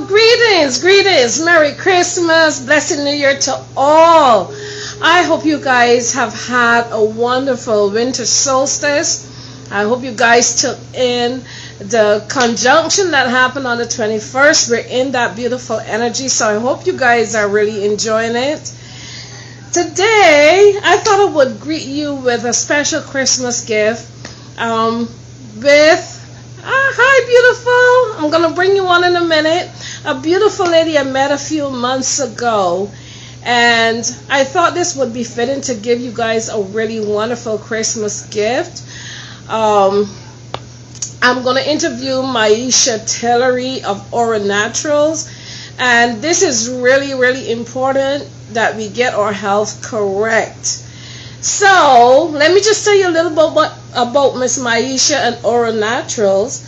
Greetings, greetings. Merry Christmas, Blessed New Year to all. I hope you guys have had a wonderful winter solstice. I hope you guys took in the conjunction that happened on the 21st. We're in that beautiful energy, so I hope you guys are really enjoying it. Today, I thought I would greet you with a special Christmas gift. Hi, beautiful. I'm going to bring you on in a minute. A beautiful lady I met a few months ago. And I thought this would be fitting to give you guys a really wonderful Christmas gift. I'm going to interview Myesha Tillery of Aura Naturals. And this is really, really important that we get our health correct. So, let me just tell you a little bit about Miss Myesha and Aura Naturals.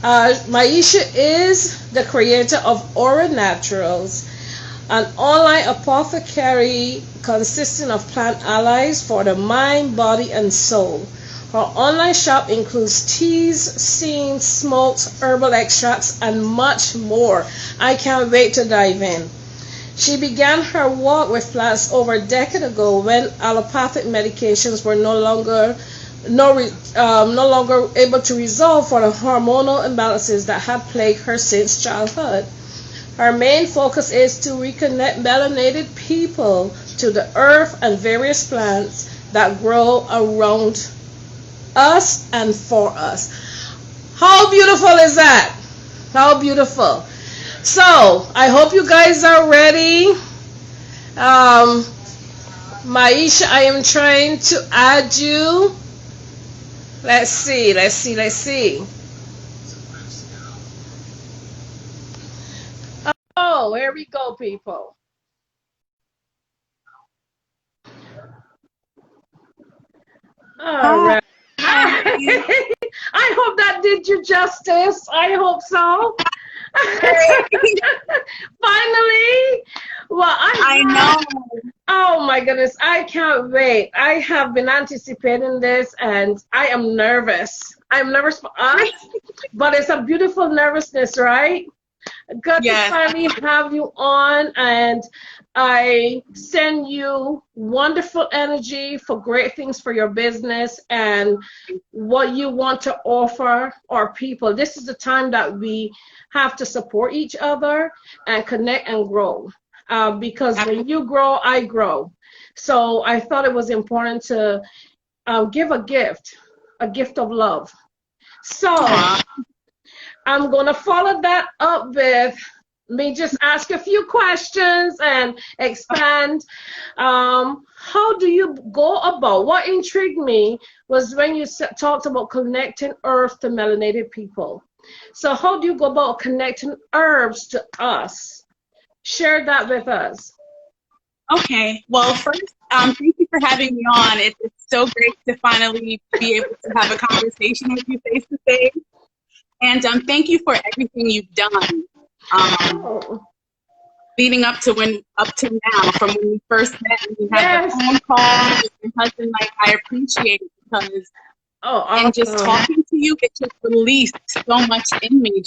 Myesha is the creator of Aura Naturals, an online apothecary consisting of plant allies for the mind, body, and soul. Her online shop includes teas, steams, smokes, herbal extracts, and much more. I can't wait to dive in. She began her walk with plants over a decade ago when allopathic medications were no longer able to resolve for the hormonal imbalances that had plagued her since childhood. Her main focus is to reconnect melanated people to the earth and various plants that grow around us and for us. How beautiful is that? How beautiful. So, I hope you guys are ready. Myesha, I am trying to add you. Let's see. Oh, here we go, people. All right. I hope that did you justice. I hope so. Finally. Well, I know. Oh my goodness, I can't wait. I have been anticipating this and I am nervous. I'm nervous for us, but it's a beautiful nervousness, right? Good to finally have you on, and I send you wonderful energy for great things for your business and what you want to offer our people. This is the time that we have to support each other and connect and grow. Because when you grow, I grow. So I thought it was important to give a gift of love. So I'm going to follow that up with me just ask a few questions and expand. How do you go about? What intrigued me was when you talked about connecting earth to melanated people. So how do you go about connecting herbs to us? Share that with us. Okay. Well, first, thank you for having me on. It's so great to finally be able to have a conversation with you face to face. And thank you for everything you've done leading up to now, from when we first met and we had the phone call with your husband. Like, I appreciate it because and just talking to you, it just released so much in me.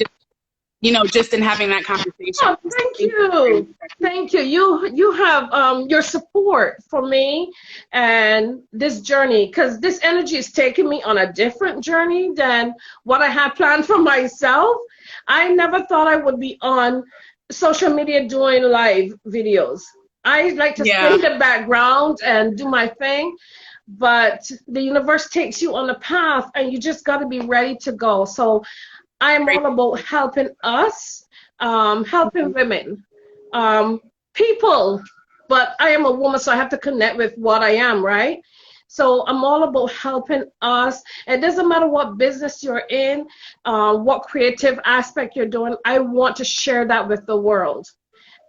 Just in having that conversation. Oh, thank you. You have your support for me and this journey, because this energy is taking me on a different journey than what I had planned for myself. I never thought I would be on social media doing live videos. I like to stay in the background and do my thing, but the universe takes you on a path and you just got to be ready to go. So I'm all about helping us, helping women, people, but I am a woman, so I have to connect with what I am, right? So I'm all about helping us. It doesn't matter what business you're in, what creative aspect you're doing. I want to share that with the world.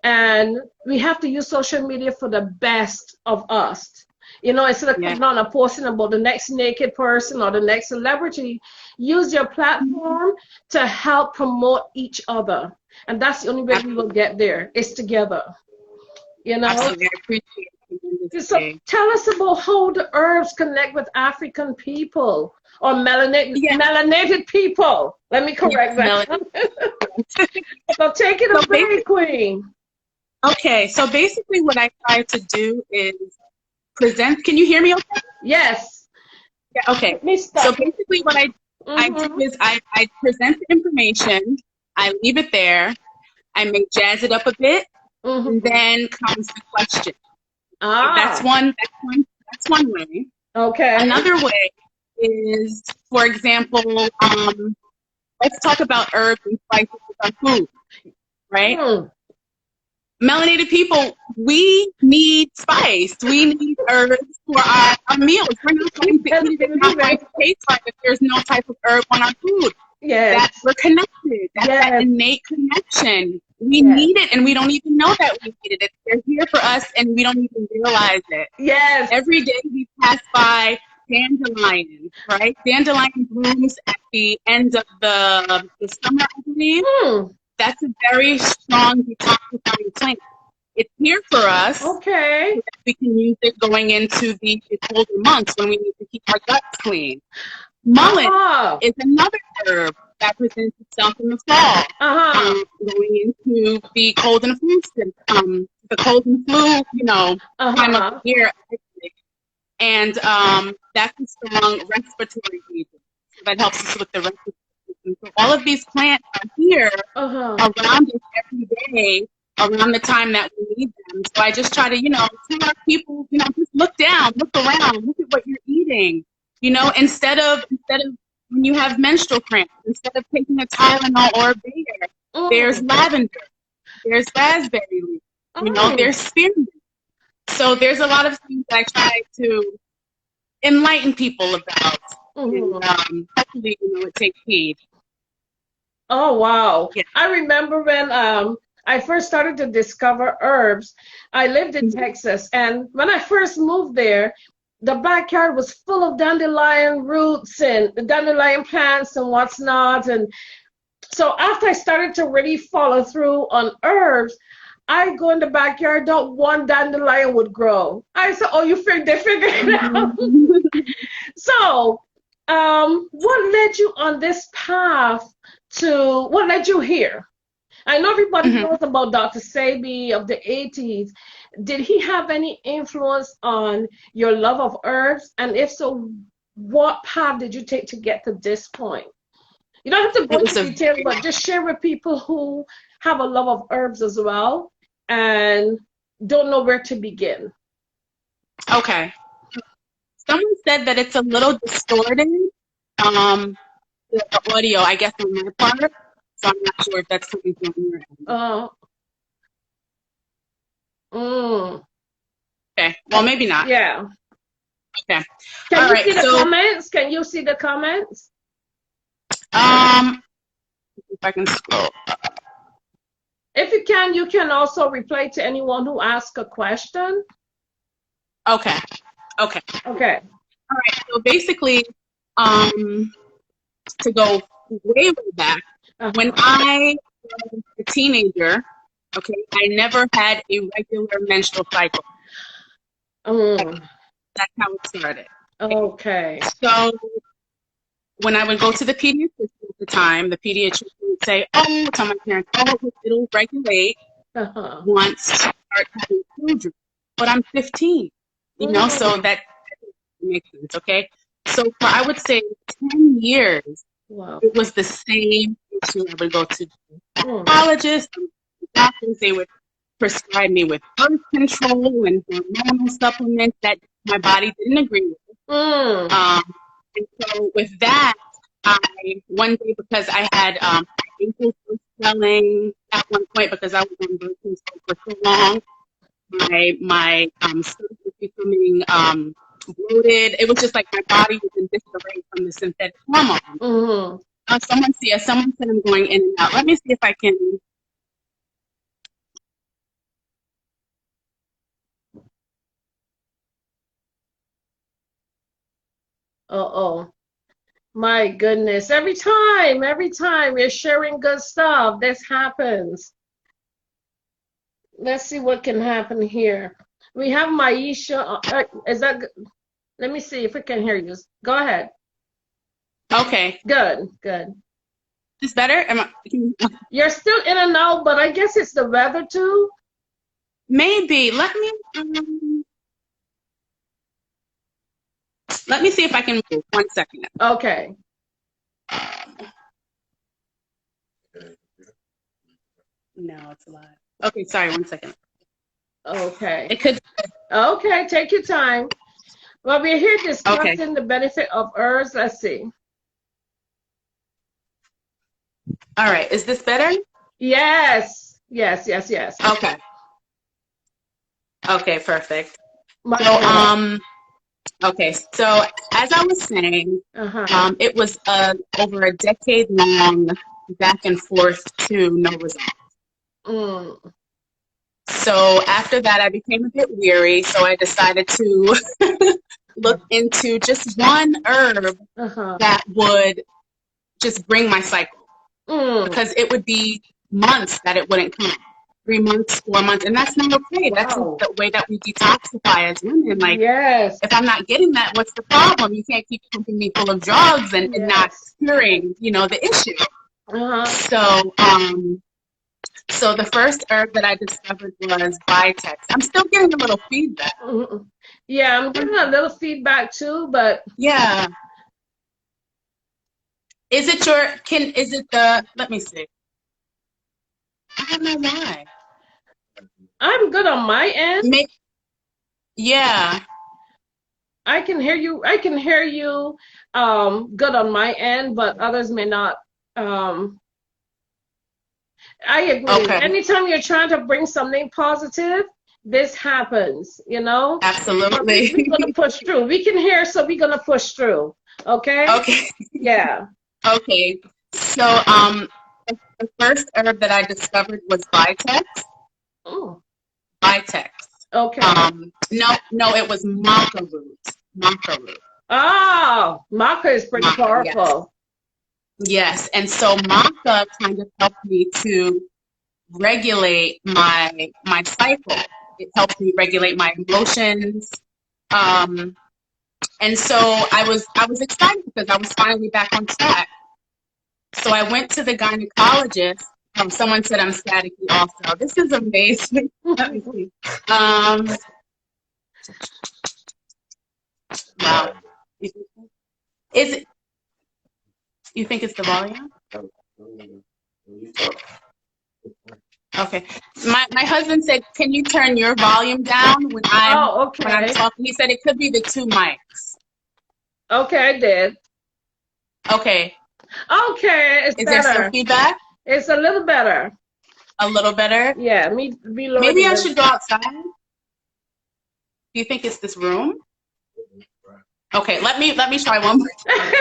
And we have to use social media for the best of us. Instead of coming on and posting about the next naked person or the next celebrity, use your platform to help promote each other. And that's the only way we will get there, is together. Absolutely. I appreciate it. So tell us about how the herbs connect with African people or melanated people. Let me correct that. So take it away, Queen. Okay, so basically what I try to do is present. Can you hear me okay? Yes. Yeah, okay. So basically what I do is I present the information, I leave it there, I may jazz it up a bit, and then comes the question. That's one way. Okay. Another way is, for example, let's talk about herbs and spices with our food, right? Melanated people, we need spice. We need herbs for our meals. We're not going to eat it. It's not going to taste right if there's no type of herb on our food. Yes. We're connected. That's that innate connection. We need it, and we don't even know that we need it. They're here for us, and we don't even realize it. Yes. Every day we pass by dandelion, right? Dandelion blooms at the end of the summer, I believe. That's a very strong detoxifying plant. It's here for us. Okay. So that we can use it going into the colder months when we need to keep our guts clean. Mullein is another herb that presents itself in the fall, going into the cold and flu, the cold and flu, time of the year. And that's a strong respiratory agent. So that helps us with the respiratory system. So all of these plants are here around us every day, around the time that we need them. So I just try to, tell our people, just look down, look around, look at what you're eating. Instead of when you have menstrual cramps, instead of taking a Tylenol or a Bayer, there's lavender, there's raspberry leaf, there's spearmint. So there's a lot of things that I try to enlighten people about, and hopefully, it takes heed. Oh, wow. Yeah. I remember when I first started to discover herbs. I lived in Texas, and when I first moved there, the backyard was full of dandelion roots and dandelion plants and what's not. And so after I started to really follow through on herbs, I go in the backyard, not one dandelion would grow. I said, oh, they figured it out. So what led you on this path what led you here? I know everybody knows about Dr. Sebi of the 80s. Did he have any influence on your love of herbs? And if so, what path did you take to get to this point? You don't have to go into detail, but just share with people who have a love of herbs as well and don't know where to begin. Okay. Someone said that it's a little distorted, the audio, I guess, on my part. So I'm not sure if that's something from your end. Okay. Well, maybe not. Yeah. Okay. Can you see the comments? Can you see the comments? If I can scroll. If you can also reply to anyone who asks a question. Okay. All right. So basically, to go way back, when I was a teenager, I never had a regular menstrual cycle. That's how it started. Okay. So when I would go to the pediatrician at the time, the pediatrician would say, tell my parents, it'll regulate once you start having children. But I'm 15, so that makes sense, okay? So for, I would say, 10 years, it was the same issue. I would go to gynecologist, doctors, they would prescribe me with birth control and hormonal supplements that my body didn't agree with. And so with that, one day, because I had ankles were swelling at one point because I was on birth control for so long, my stomach was becoming bloated. It was just like my body was in disarray from the synthetic hormone. Someone said I'm going in and out. Let me see if I can. My goodness. Every time we're sharing good stuff, this happens. Let's see what can happen here. We have Myesha. Is that good? Let me see if we can hear you. Go ahead. Okay. Good. this better? You're still in and out, but I guess it's the weather too. Maybe. Let me see if I can move. 1 second. Okay. No, it's a lot. Okay, sorry, 1 second. Okay. It could. Okay, take your time. Well, we're here discussing the benefit of herbs. Let's see. All right, is this better? Yes. Yes. Okay. Okay, perfect. So, okay, so as I was saying, it was over a decade long back and forth to no result. So after that, I became a bit weary, so I decided to look into just one herb that would just bring my cycle. Because it would be months that it wouldn't come. 3 months, 4 months, and that's not okay. That's the way that we detoxify as women. Like, if I'm not getting that, what's the problem? You can't keep pumping me full of drugs and not curing, the issue. So the first herb that I discovered was Vitex. I'm still getting a little feedback. Yeah, I'm getting a little feedback too, but yeah. Is it let me see. I don't know why. I'm good on my end. Yeah. I can hear you good on my end, but others may not. I agree. Okay. Anytime you're trying to bring something positive, this happens, Absolutely. We're going to push through. We can hear, so we're going to push through. Okay? Okay. Yeah. Okay. So, the first herb that I discovered was Vitex. Oh. Vitex. Okay. No, it was maca root. Maca root. Oh, maca is pretty powerful. Yes, and so maca kind of helped me to regulate my cycle. It helped me regulate my emotions. And so I was excited because I was finally back on track. So I went to the gynecologist. Someone said I'm staticky also. This is amazing. Let me see. Wow. Is it? You think it's the volume? Okay. My husband said, "Can you turn your volume down when I'm talking?" He said it could be the two mics. Okay, I did. Okay. Okay, it's Is better. there some feedback? It's a little better. A little better? Yeah, maybe I should go outside. Do you think it's this room? Okay, let me try one more time.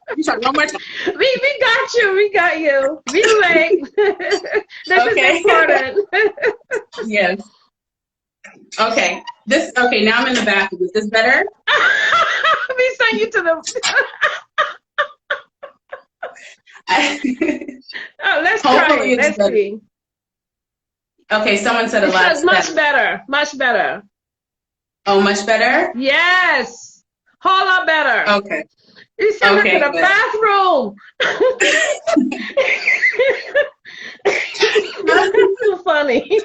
Let me try one more time. We got you. We got you. Be late. This is important. Yes. Okay. Okay, now I'm in the bathroom. Is this better? We sent you to the let's try it. Let's see. Okay, someone said a lot. It says much better. Much better. Oh, much better? Yes. Whole lot better. Okay. You sent her to the bathroom. That's too funny.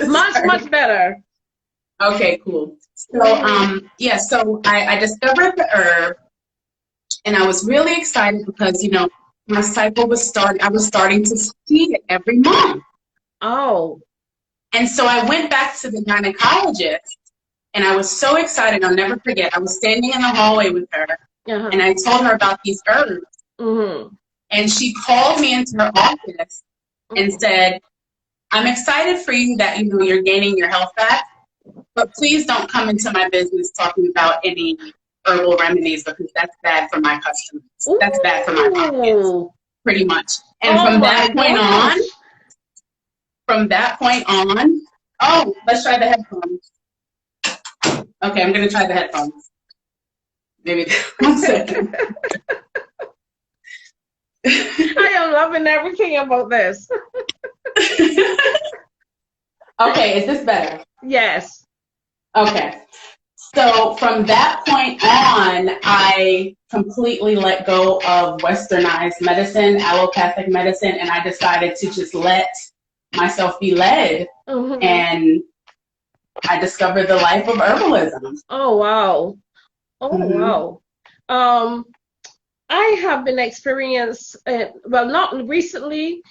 Much better. Okay, cool. So so I discovered the herb, and I was really excited because my cycle was starting. I was starting to see it every month. Oh. And so I went back to the gynecologist, and I was so excited. I'll never forget. I was standing in the hallway with her, and I told her about these herbs. And she called me into her office and said, "I'm excited for you that you're gaining your health back, but please don't come into my business talking about any herbal remedies because that's bad for my customers. That's bad for my pockets, pretty much." And from that point on, let's try the headphones. Okay, I'm going to try the headphones. Maybe 1 second. I am loving everything about this. Okay, is this better? Yes. Okay. So from that point on, I completely let go of westernized medicine, allopathic medicine, and I decided to just let myself be led. And I discovered the life of herbalism. Oh, wow. Oh, wow. I have been experienced, well, not recently,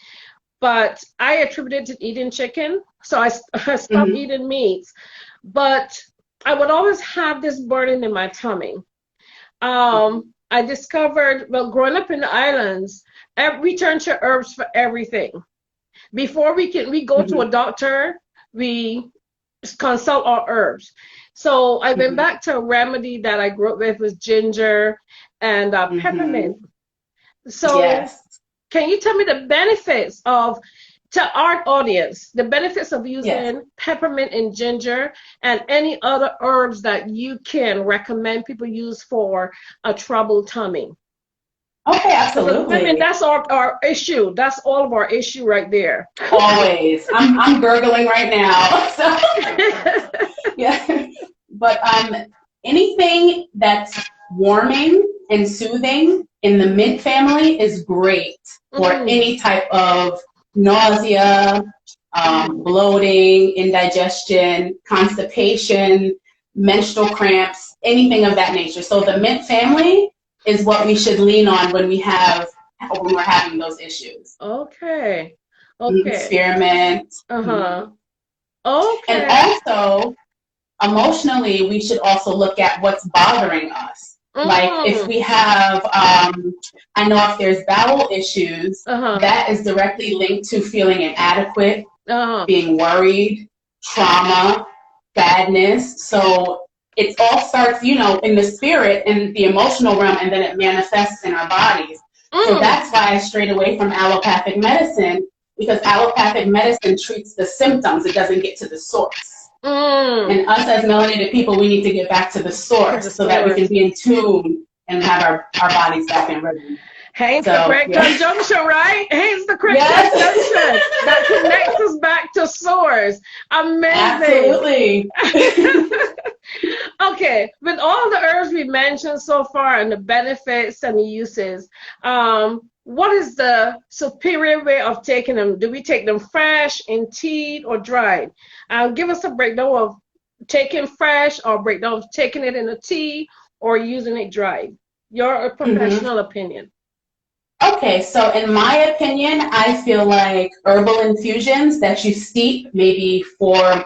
but I attributed to eating chicken. So I stopped eating meats. But I would always have this burning in my tummy. I discovered, well, growing up in the islands, we turn to herbs for everything. Before we go to a doctor, we consult our herbs. So I went back to a remedy that I grew up with was ginger and peppermint. So can you tell me the benefits to our audience, the benefits of using peppermint and ginger and any other herbs that you can recommend people use for a troubled tummy? Okay, absolutely. Women, that's our issue. That's all of our issue right there. Always. I'm gurgling right now. So. Yeah. But anything that's warming and soothing in the mint family is great for any type of nausea, bloating, indigestion, constipation, menstrual cramps, anything of that nature. So the mint family is what we should lean on when we're having those issues. Okay. Spearmint. Okay. And also, emotionally, we should also look at what's bothering us. Like if we have, I know if there's bowel issues, that is directly linked to feeling inadequate, being worried, trauma, sadness. So it all starts, in the spirit and the emotional realm, and then it manifests in our bodies. So that's why I strayed away from allopathic medicine, because allopathic medicine treats the symptoms. It doesn't get to the source. And us as melanated people, we need to get back to the source so that we can be in tune and have our bodies back in rhythm. Hence the correct conjunction, right? Hence the correct conjunction that connects us back to source. Amazing. Absolutely. Okay, with all the herbs we mentioned so far and the benefits and the uses, what is the superior way of taking them? Do we take them fresh, in tea, or dried? Give us a breakdown of taking fresh or breakdown of taking it in a tea or using it dried. Your professional opinion. Okay, so in my opinion, I feel like herbal infusions that you steep maybe for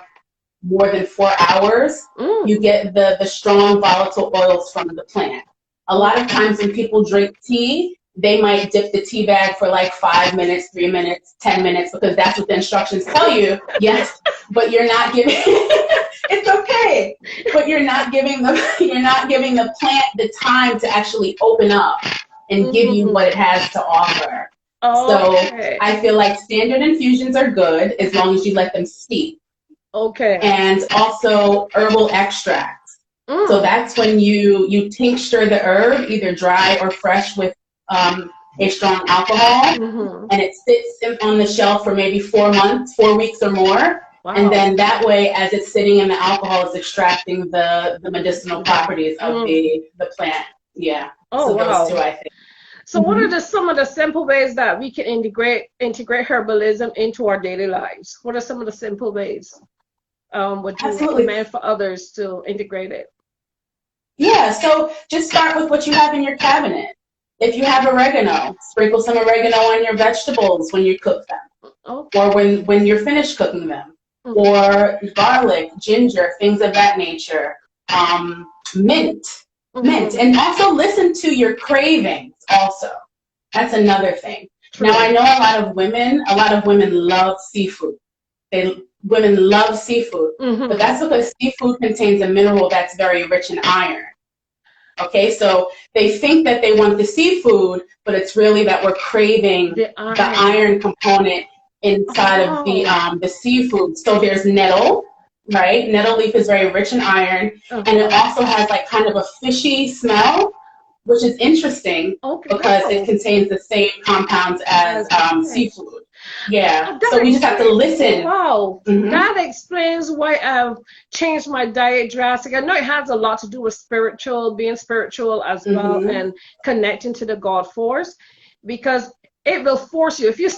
more than 4 hours, you get the strong volatile oils from the plant. A lot of times when people drink tea, they might dip the tea bag for like 5 minutes, 3 minutes, 10 minutes, because that's what the instructions tell you. Yes, but you're not giving. It's okay, but you're not giving the plant the time to actually open up and give you what it has to offer. So I feel like standard infusions are good as long as you let them steep. Okay. And also herbal extracts. So that's when you tincture the herb, either dry or fresh, with a strong alcohol, and it sits on the shelf for maybe 4 weeks or more. Wow. And then that way, as it's sitting in the alcohol, it's extracting the medicinal properties of the plant. Yeah. Oh, so wow. Those two, I think. So what are some of the simple ways that we can integrate herbalism into our daily lives? What are some of the simple ways would you recommend for others to integrate it? Yeah, so just start with what you have in your cabinet. If you have oregano, sprinkle some oregano on your vegetables when you cook them, or when you're finished cooking them, or garlic, ginger, things of that nature. Mint, and also listen to your cravings. Also, that's another thing. True. Now I know a lot of women love seafood. Women love seafood, but that's because seafood contains a mineral that's very rich in iron. Okay, so they think that they want the seafood, but it's really that we're craving the iron component inside of the seafood. So there's nettle, right? Nettle leaf is very rich in iron, and it also has like kind of a fishy smell, which is interesting because it contains the same compounds as seafood. Yeah. So we just have to listen. Wow. That explains why I've changed my diet drastically. I know it has a lot to do with being spiritual as well, and connecting to the God force, because it will force you. If you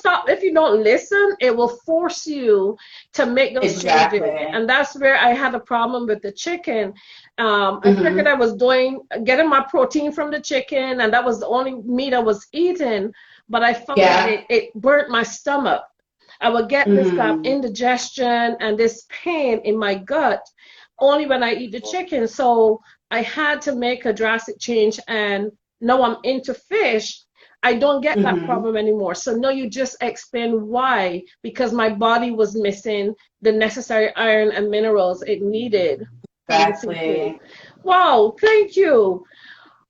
don't listen, it will force you to make those changes. And that's where I had a problem with the chicken. I figured I was getting my protein from the chicken, and that was the only meat I was eating. But I found that it burnt my stomach. I would get this indigestion and this pain in my gut only when I eat the chicken. So I had to make a drastic change, and now I'm into fish. I don't get that problem anymore. So no, you just explained why, because my body was missing the necessary iron and minerals it needed. Exactly. Wow, thank you.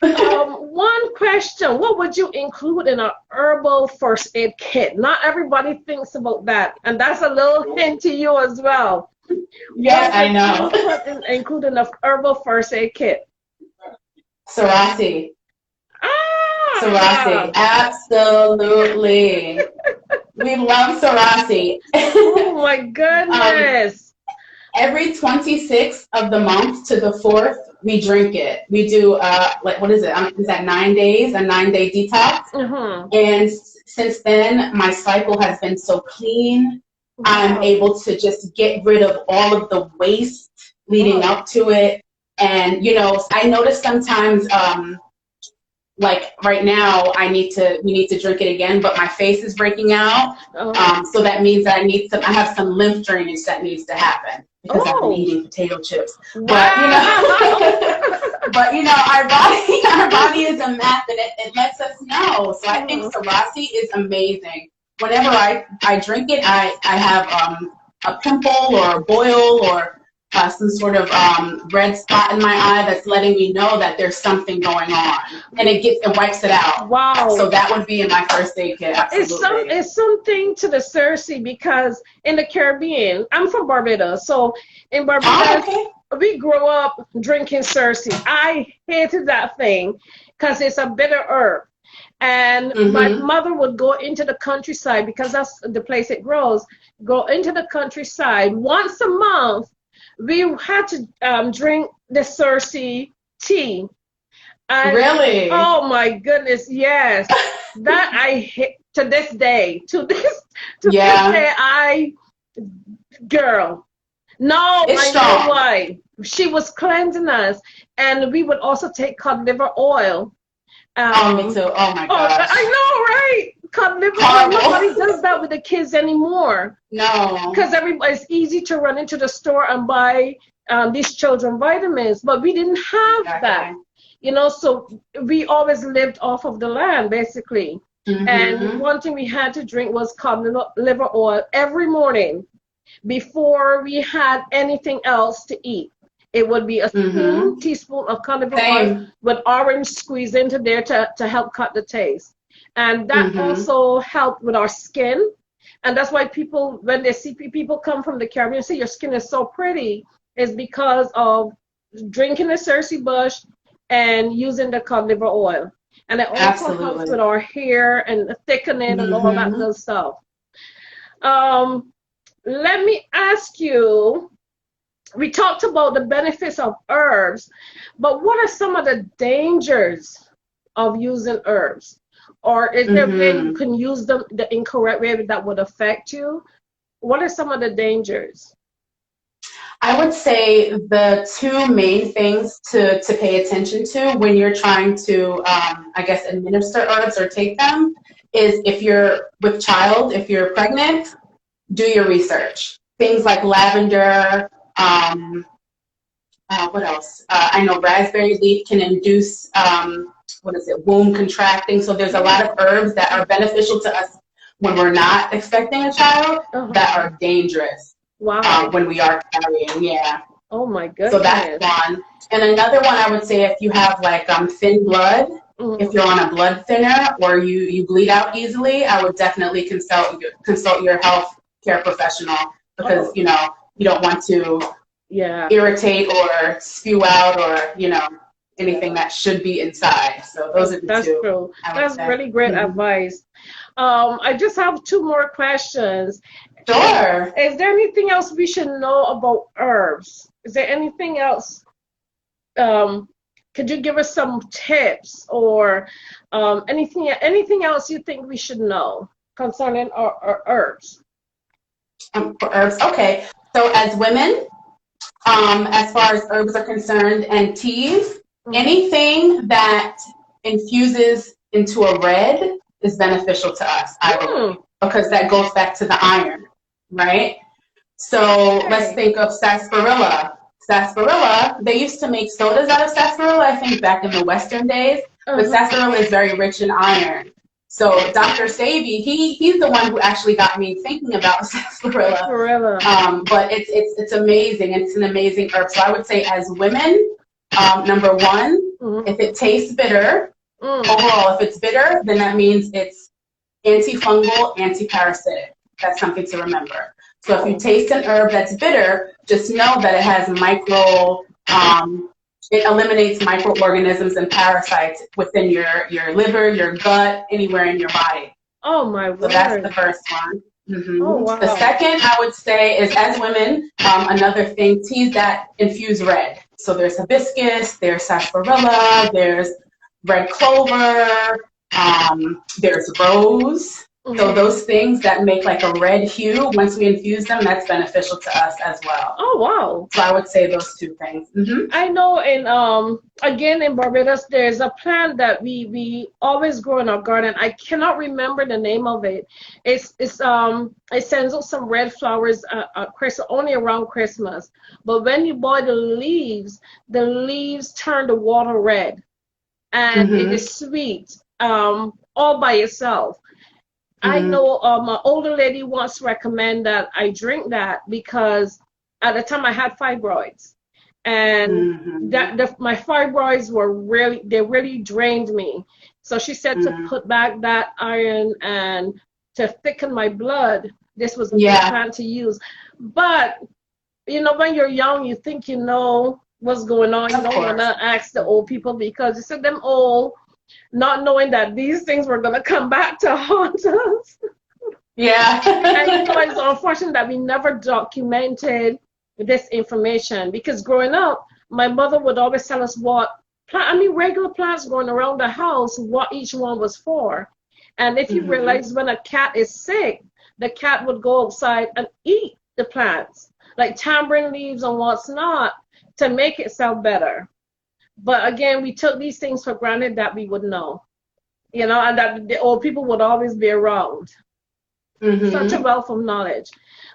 One question: what would you include in an herbal first aid kit? Not everybody thinks about that, and that's a little hint to you as well. Yes, I know. Include in an herbal first aid kit. Sarsaparilla. Sarsaparilla, absolutely. We love Sarsaparilla. Oh my goodness. Every 26th of the month to the 4th, we drink it. We do, what is it? Is that 9 days, a 9-day detox? And since then, my cycle has been so clean. Wow. I'm able to just get rid of all of the waste leading up to it. And, I notice sometimes, like right now, we need to drink it again, but my face is breaking out. So that means that I have some lymph drainage that needs to happen because I've been eating potato chips. Wow. But our body is a map, and it lets us know. So I think Sarsaparilla is amazing. Whenever I drink it, I have a pimple or a boil or some sort of red spot in my eye that's letting me know that there's something going on, and it wipes it out. Wow! So that would be in my first aid kit. Absolutely. It's something to the Cersei, because in the Caribbean, I'm from Barbados, so in Barbados we grew up drinking Cersei. I hated that thing because it's a bitter herb. And my mother would go into the countryside, because that's the place it grows. Go into the countryside once a month. We had to drink the Cersei tea. And, really? Oh my goodness, yes. That I hate to this day. To this day, girl. No, I know why. She was cleansing us, and we would also take cod liver oil. Me too. Oh my gosh. I know, right? Cod liver oil. Nobody does that with the kids anymore. No. Because it's easy to run into the store and buy these children vitamins, but we didn't have that. So we always lived off of the land, basically. And one thing we had to drink was cod liver oil every morning before we had anything else to eat. It would be a teaspoon of cod liver oil with orange squeezed into there to help cut the taste. And that also helped with our skin. And that's why people, when they see people come from the Caribbean, say your skin is so pretty, is because of drinking the Cersei bush and using the cod liver oil. And it also helps with our hair and thickening and all that good stuff. Let me ask you, we talked about the benefits of herbs, but what are some of the dangers of using herbs? Or is there a way you can use them the incorrect way that would affect you? What are some of the dangers? I would say the two main things to pay attention to when you're trying to, administer herbs or take them is if you're with child, if you're pregnant, do your research. Things like lavender, what else? I know raspberry leaf can induce, womb contracting. So there's a lot of herbs that are beneficial to us when we're not expecting a child that are dangerous. Wow. When we are carrying, Oh my goodness. So that's one. And another one, I would say, if you have thin blood, if you're on a blood thinner or you bleed out easily, I would definitely consult your health care professional, because you don't want to irritate or spew out or anything that should be inside. So those are the two. That's true. That's really great advice. I just have two more questions. Sure. Is there anything else we should know about herbs? Is there anything else? Could you give us some tips or anything else you think we should know concerning our herbs? For herbs, okay. So as women, as far as herbs are concerned and teas, anything that infuses into a red is beneficial to us, I believe, because that goes back to the iron, right? So let's think of sarsaparilla. Sarsaparilla, they used to make sodas out of sarsaparilla, I think, back in the Western days, but sarsaparilla is very rich in iron. So Dr. Sabi, he's the one who actually got me thinking about sarsaparilla. But it's amazing. It's an amazing herb. So I would say as women, number one, if it tastes bitter, overall, if it's bitter, then that means it's antifungal, antiparasitic. That's something to remember. So if you taste an herb that's bitter, just know that it has it eliminates microorganisms and parasites within your liver, your gut, anywhere in your body. Oh my word. So that's the first one. Oh, wow. The second I would say is, as women, another thing, teas that infuse red. So there's hibiscus, there's sarsaparilla, there's red clover, there's rose. So those things that make like a red hue, once we infuse them, that's beneficial to us as well. Oh, wow. So I would say those two things. I know again in Barbados, there's a plant that we always grow in our garden. I cannot remember the name of it. It sends out some red flowers only around Christmas. But when you boil the leaves turn the water red. And it is sweet all by itself. I know my older lady once recommended that I drink that because at the time I had fibroids, and my fibroids really drained me. So she said to put back that iron and to thicken my blood. This was a good plant to use. But you know, when you're young, you think you know what's going on. You don't want to ask the old people because you said them old, not knowing that these things were going to come back to haunt us. Yeah. And you know, it's unfortunate that we never documented this information, because growing up, my mother would always tell us regular plants growing around the house, what each one was for. And if you realize when a cat is sick, the cat would go outside and eat the plants, like tamarind leaves and what's not, to make itself better. But again, we took these things for granted that we would know, you know, and that the old people would always be around. Such a wealth of knowledge.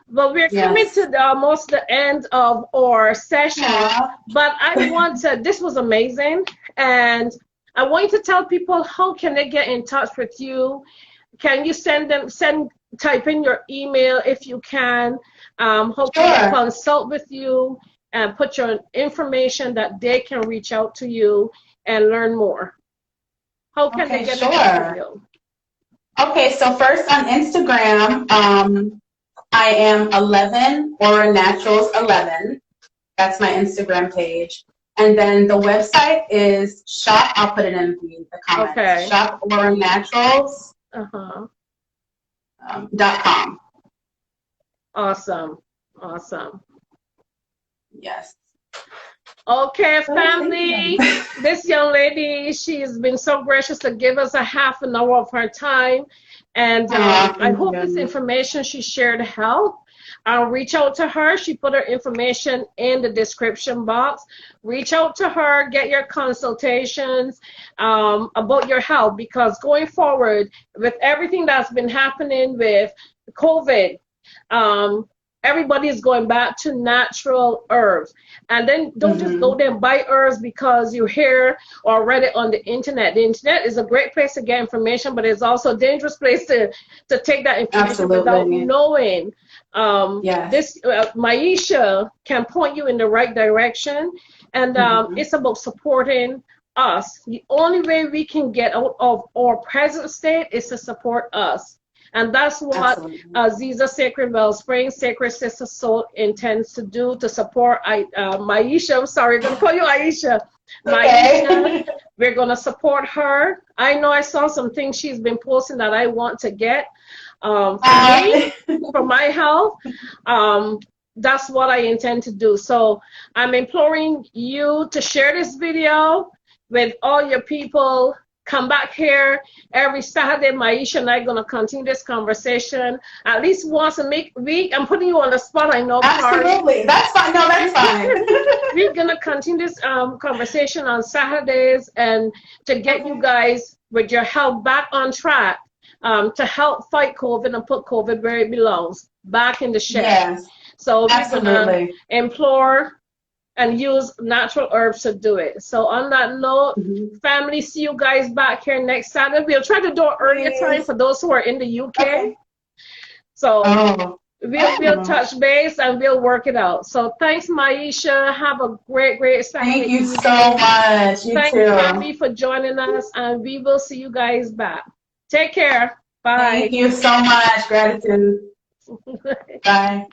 But we're coming to almost the end of our session. But I want to, this was amazing. And I want you to tell people, how can they get in touch with you? Can you type in your email if you can? How can they consult with you and put your information that they can reach out to you and learn more? How can they get in touch with you? Okay, so first on Instagram, I am 11 Aura Naturals 11. That's my Instagram page. And then the website is I'll put it in the comments. Okay. ShopAuraNaturals.com. Awesome. Yes. Okay, family. This young lady, she has been so gracious to give us a half an hour of her time. And I hope this information she shared helped. I'll reach out to her. She put her information in the description box. Reach out to her, get your consultations about your health, because going forward with everything that's been happening with COVID, everybody is going back to natural herbs. And then don't just go there and buy herbs because you hear or read it on the internet. The internet is a great place to get information, but it's also a dangerous place to take that information without knowing. This Myesha can point you in the right direction. And it's about supporting us. The only way we can get out of our present state is to support us. And that's what Aziza Sacred Wellspring, Sacred Sister Soul intends to do to support Myesha. I'm sorry, I'm going to call you Aisha. Myesha, we're going to support her. I know I saw some things she's been posting that I want to get for me, for my health. That's what I intend to do. So I'm imploring you to share this video with all your people. Come back here every Saturday. Myesha and I are going to continue this conversation at least once a week. I'm putting you on the spot, I know. Absolutely. That's fine. No, that's fine. We're going to continue this conversation on Saturdays and to get you guys with your health back on track to help fight COVID and put COVID where it belongs, back in the shed. Yes. So we're going to implore and use natural herbs to do it. So on that note, family, see you guys back here next Saturday. We'll try to do it earlier time for those who are in the UK. So we'll touch base and we'll work it out. So thanks, Myesha. Have a great Saturday. Thank you so much. You too. Thank you for joining us, and we will see you guys back. Take care. Bye. Thank you so much. Gratitude. Bye.